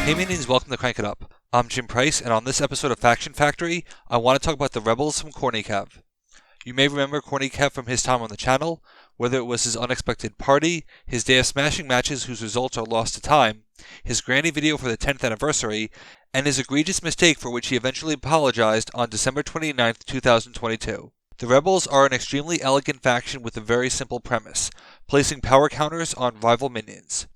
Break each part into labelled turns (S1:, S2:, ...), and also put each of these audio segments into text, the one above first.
S1: Hey minions, welcome to Crank It Up. I'm Jim Price, and on this episode of Faction Factory, I want to talk about the Rebels from CornyKev. You may remember CornyKev from his time on the channel, whether it was his unexpected party, his day of smashing matches whose results are lost to time, his granny video for the 10th anniversary, and his egregious mistake for which he eventually apologized on December 29th, 2022. The Rebels are an extremely elegant faction with a very simple premise, placing power counters on rival minions.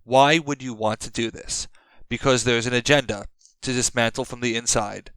S1: Why would you want to do this? Because there's an agenda to dismantle from the inside.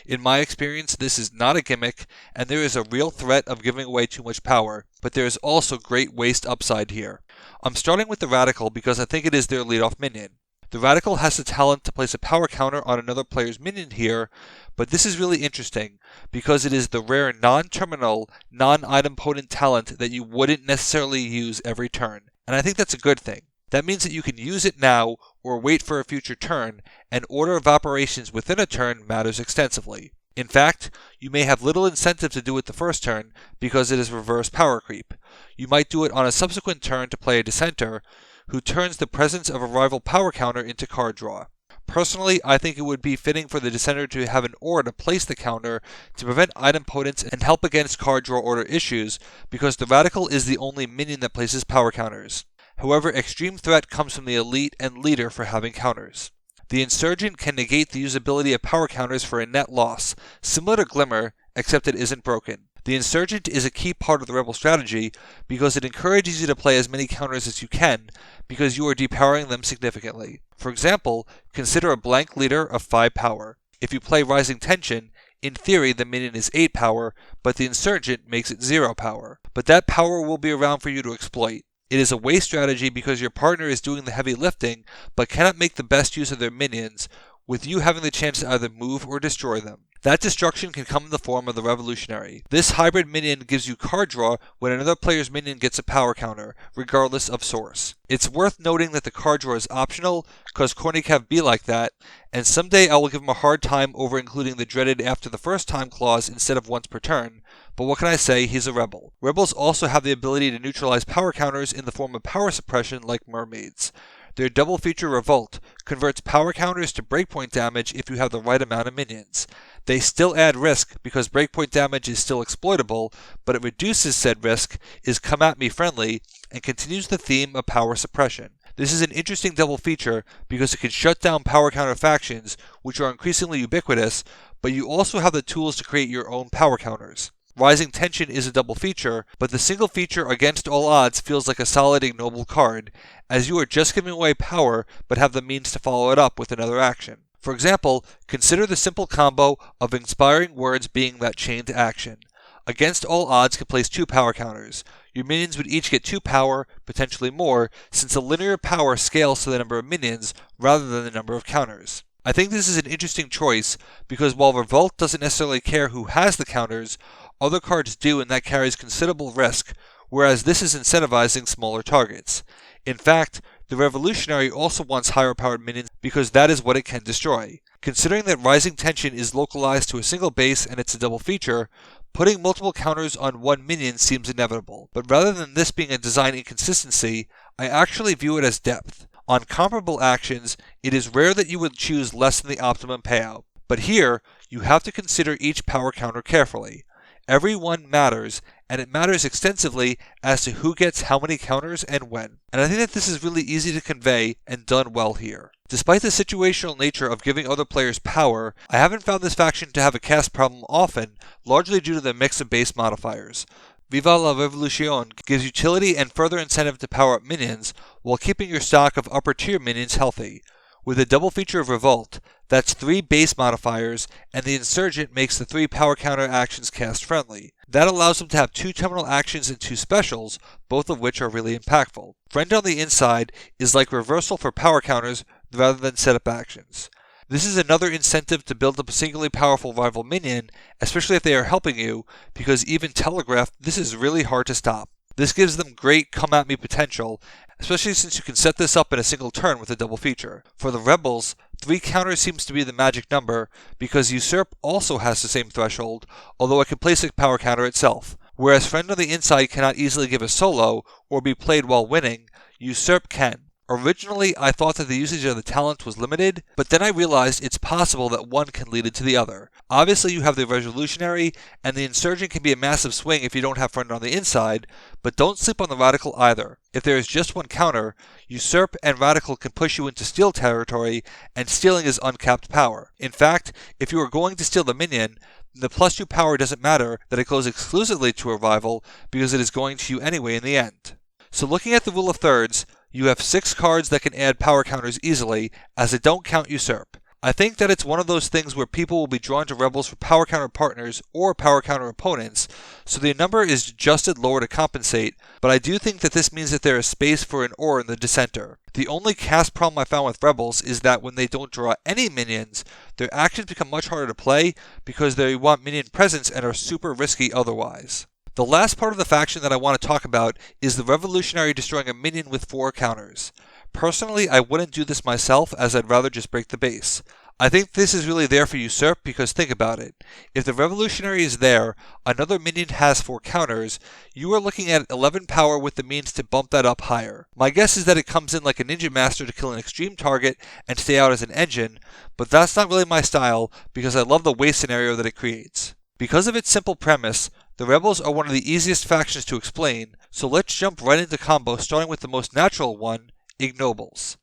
S1: In my experience, this is not a gimmick, and there is a real threat of giving away too much power, but there is also great waste upside here. I'm starting with the Radical because I think it is their leadoff minion. The Radical has the talent to place a power counter on another player's minion here, but this is really interesting because it is the rare non-terminal, non-item potent talent that you wouldn't necessarily use every turn, and I think that's a good thing. That means that you can use it now or wait for a future turn, and order of operations within a turn matters extensively. In fact, you may have little incentive to do it the first turn because it is reverse power creep. You might do it on a subsequent turn to play a dissenter, who turns the presence of a rival power counter into card draw. Personally, I think it would be fitting for the dissenter to have an aura to place the counter to prevent item potence and help against card draw order issues, because the Radical is the only minion that places power counters. However, extreme threat comes from the elite and leader for having counters. The Insurgent can negate the usability of power counters for a net loss, similar to Glimmer, except it isn't broken. The Insurgent is a key part of the Rebel strategy because it encourages you to play as many counters as you can, because you are depowering them significantly. For example, consider a blank leader of 5 power. If you play Rising Tension, in theory the minion is 8 power, but the Insurgent makes it 0 power. But that power will be around for you to exploit. It is a waste strategy because your partner is doing the heavy lifting, but cannot make the best use of their minions, with you having the chance to either move or destroy them. That destruction can come in the form of the Revolutionary. This hybrid minion gives you card draw when another player's minion gets a power counter, regardless of source. It's worth noting that the card draw is optional, cause CornyKev be like that, and someday I will give him a hard time over including the dreaded after the first time clause instead of once per turn, but what can I say, he's a rebel. Rebels also have the ability to neutralize power counters in the form of power suppression like mermaids. Their double feature Revolt converts power counters to breakpoint damage if you have the right amount of minions. They still add risk because breakpoint damage is still exploitable, but it reduces said risk, is come at me friendly, and continues the theme of power suppression. This is an interesting double feature because it can shut down power counter factions, which are increasingly ubiquitous, but you also have the tools to create your own power counters. Rising Tension is a double feature, but the single feature against all odds feels like a solid ignoble card, as you are just giving away power but have the means to follow it up with another action. For example, consider the simple combo of inspiring words being that chain to action. Against all odds can place 2 power counters. Your minions would each get 2 power, potentially more, since the linear power scales to the number of minions rather than the number of counters. I think this is an interesting choice because while Revolt doesn't necessarily care who has the counters, other cards do, and that carries considerable risk, whereas this is incentivizing smaller targets. In fact, the Revolutionary also wants higher powered minions because that is what it can destroy. Considering that Rising Tension is localized to a single base and it's a double feature, putting multiple counters on one minion seems inevitable. But rather than this being a design inconsistency, I actually view it as depth. On comparable actions, it is rare that you would choose less than the optimum payout. But here, you have to consider each power counter carefully. Every one matters, and it matters extensively as to who gets how many counters and when. And I think that this is really easy to convey and done well here. Despite the situational nature of giving other players power, I haven't found this faction to have a cast problem often, largely due to the mix of base modifiers. Viva la Revolution gives utility and further incentive to power up minions, while keeping your stock of upper tier minions healthy. With a double feature of Revolt, that's 3 base modifiers, and the Insurgent makes the 3 power counter actions cast friendly. That allows them to have 2 terminal actions and 2 specials, both of which are really impactful. Friend on the inside is like reversal for power counters rather than setup actions. This is another incentive to build up a singularly powerful rival minion, especially if they are helping you, because even telegraphed, this is really hard to stop. This gives them great come-at-me potential, especially since you can set this up in a single turn with a double feature. For the Rebels, 3 counters seems to be the magic number, because Usurp also has the same threshold, although it can place a power counter itself. Whereas Friend on the Inside cannot easily give a solo, or be played while winning, Usurp can. Originally, I thought that the usage of the talent was limited, but then I realized it's possible that one can lead into the other. Obviously, you have the Revolutionary, and the Insurgent can be a massive swing if you don't have Friend on the inside, but don't sleep on the Radical either. If there is just one counter, Usurp and Radical can push you into steal territory, and stealing is uncapped power. In fact, if you are going to steal the minion, the +2 power doesn't matter that it goes exclusively to a rival because it is going to you anyway in the end. So looking at the rule of thirds, you have 6 cards that can add power counters easily, as they don't count Usurp. I think that it's one of those things where people will be drawn to Rebels for power counter partners or power counter opponents, so the number is adjusted lower to compensate, but I do think that this means that there is space for an or in the Dissenter. The only cast problem I found with Rebels is that when they don't draw any minions, their actions become much harder to play because they want minion presence and are super risky otherwise. The last part of the faction that I want to talk about is the Revolutionary destroying a minion with 4 counters. Personally, I wouldn't do this myself, as I'd rather just break the base. I think this is really there for Usurp because think about it. If the Revolutionary is there, another minion has 4 counters, you are looking at 11 power with the means to bump that up higher. My guess is that it comes in like a Ninja Master to kill an extreme target and stay out as an engine, but that's not really my style because I love the waste scenario that it creates. Because of its simple premise, the Rebels are one of the easiest factions to explain, so let's jump right into combo starting with the most natural one, Ignobles.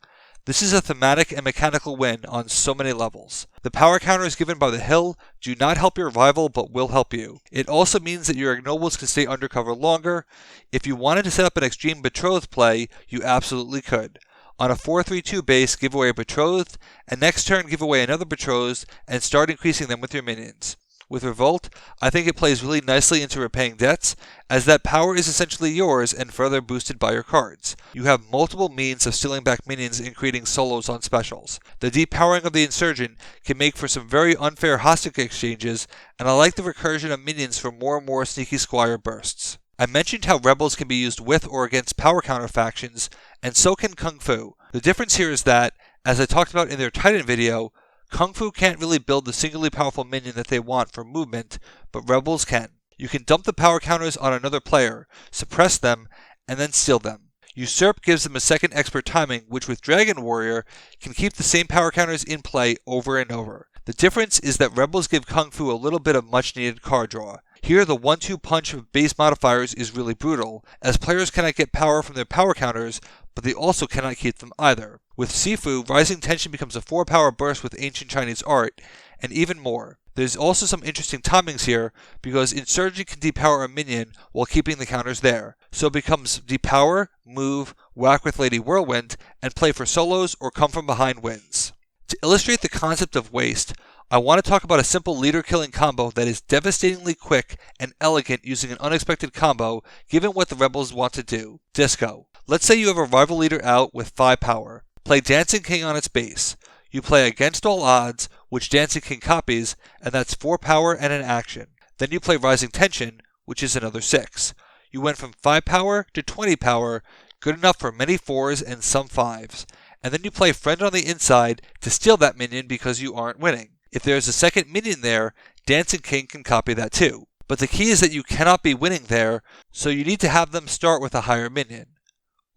S1: This is a thematic and mechanical win on so many levels. The power counters given by the hill do not help your rival but will help you. It also means that your Ignobles can stay undercover longer. If you wanted to set up an extreme betrothed play, you absolutely could. On a 4-3-2 base, give away a betrothed, and next turn give away another betrothed, and start increasing them with your minions. With Revolt, I think it plays really nicely into repaying debts, as that power is essentially yours and further boosted by your cards. You have multiple means of stealing back minions and creating solos on specials. The depowering of the Insurgent can make for some very unfair hostage exchanges, and I like the recursion of minions for more and more sneaky squire bursts. I mentioned how Rebels can be used with or against power counter factions, and so can Kung Fu. The difference here is that, as I talked about in their Titan video, Kung Fu can't really build the singularly powerful minion that they want for movement, but Rebels can. You can dump the power counters on another player, suppress them, and then steal them. Usurp gives them a second expert timing, which with Dragon Warrior can keep the same power counters in play over and over. The difference is that Rebels give Kung Fu a little bit of much needed card draw. Here the 1-2 punch of base modifiers is really brutal, as players cannot get power from their power counters, but they also cannot keep them either. With Sifu, Rising Tension becomes a 4-power burst with ancient Chinese art, and even more. There's also some interesting timings here, because Insurgent can depower a minion while keeping the counters there, so it becomes depower, move, whack with Lady Whirlwind, and play for solos or come from behind wins. To illustrate the concept of waste, I want to talk about a simple leader-killing combo that is devastatingly quick and elegant using an unexpected combo, given what the Rebels want to do. Disco. Let's say you have a rival leader out with 5 power. Play Dancing King on its base. You play Against All Odds, which Dancing King copies, and that's 4 power and an action. Then you play Rising Tension, which is another 6. You went from 5 power to 20 power, good enough for many 4s and some 5s. And then you play Friend on the inside to steal that minion because you aren't winning. If there is a second minion there, Dancing King can copy that too. But the key is that you cannot be winning there, so you need to have them start with a higher minion.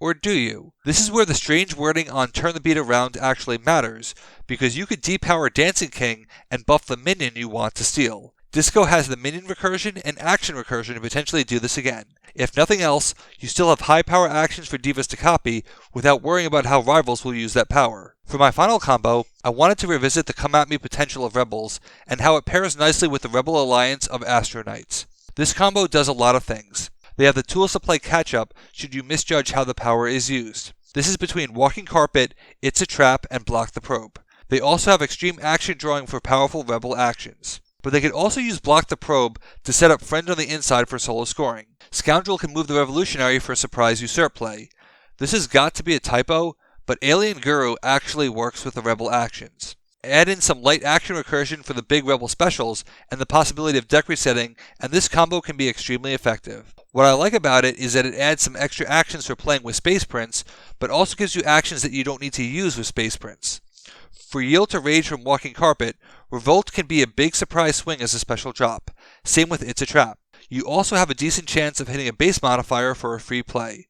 S1: Or do you? This is where the strange wording on Turn the Beat Around actually matters, because you could depower Dancing King and buff the minion you want to steal. Disco has the minion recursion and action recursion to potentially do this again. If nothing else, you still have high power actions for divas to copy without worrying about how rivals will use that power. For my final combo, I wanted to revisit the come at me potential of Rebels and how it pairs nicely with the Rebel Alliance of Astro Knights. This combo does a lot of things. They have the tools to play catch up should you misjudge how the power is used. This is between Walking Carpet, It's a Trap, and Block the Probe. They also have extreme action drawing for powerful Rebel actions. But they could also use Block the Probe to set up Friend on the inside for solo scoring. Scoundrel can move the Revolutionary for a surprise Usurp play. This has got to be a typo, but Alien Guru actually works with the Rebel actions. Add in some light action recursion for the big Rebel specials and the possibility of deck resetting, and this combo can be extremely effective. What I like about it is that it adds some extra actions for playing with Space Prince, but also gives you actions that you don't need to use with Space Prince. For Yield to Rage from Walking Carpet, Revolt can be a big surprise swing as a special drop. Same with It's a Trap. You also have a decent chance of hitting a base modifier for a free play.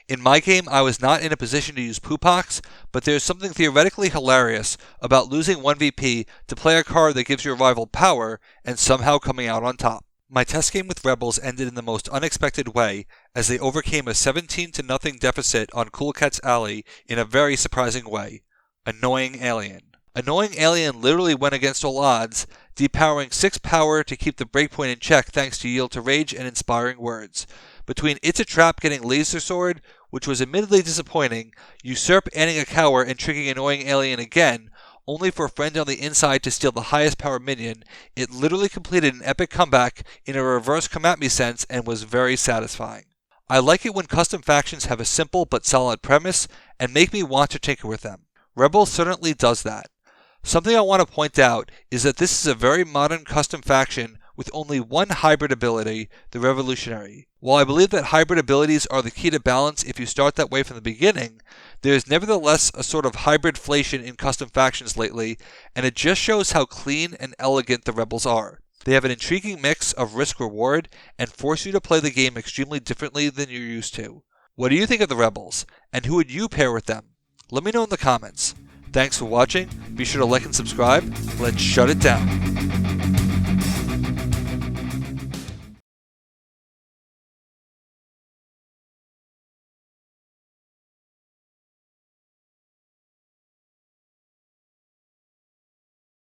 S1: In my game, I was not in a position to use Poopox, but there's something theoretically hilarious about losing 1VP to play a card that gives your rival power and somehow coming out on top. My test game with Rebels ended in the most unexpected way, as they overcame a 17-0 deficit on Cool Cat's Alley in a very surprising way. Annoying Alien. Annoying Alien literally went against all odds, depowering 6 power to keep the breakpoint in check thanks to Yield to Rage and Inspiring Words. Between It's a Trap getting Laser Sword, which was admittedly disappointing, Usurp adding a cower and tricking Annoying Alien again, only for a friend on the inside to steal the highest power minion, it literally completed an epic comeback in a reverse come at me sense and was very satisfying. I like it when custom factions have a simple but solid premise and make me want to tinker with them. Rebels certainly does that. Something I want to point out is that this is a very modern custom faction with only one hybrid ability, the Revolutionary. While I believe that hybrid abilities are the key to balance if you start that way from the beginning, there is nevertheless a sort of hybridflation in custom factions lately, and it just shows how clean and elegant the Rebels are. They have an intriguing mix of risk-reward and force you to play the game extremely differently than you're used to. What do you think of the Rebels, and who would you pair with them? Let me know in the comments. Thanks for watching, be sure to like and subscribe, let's shut it down.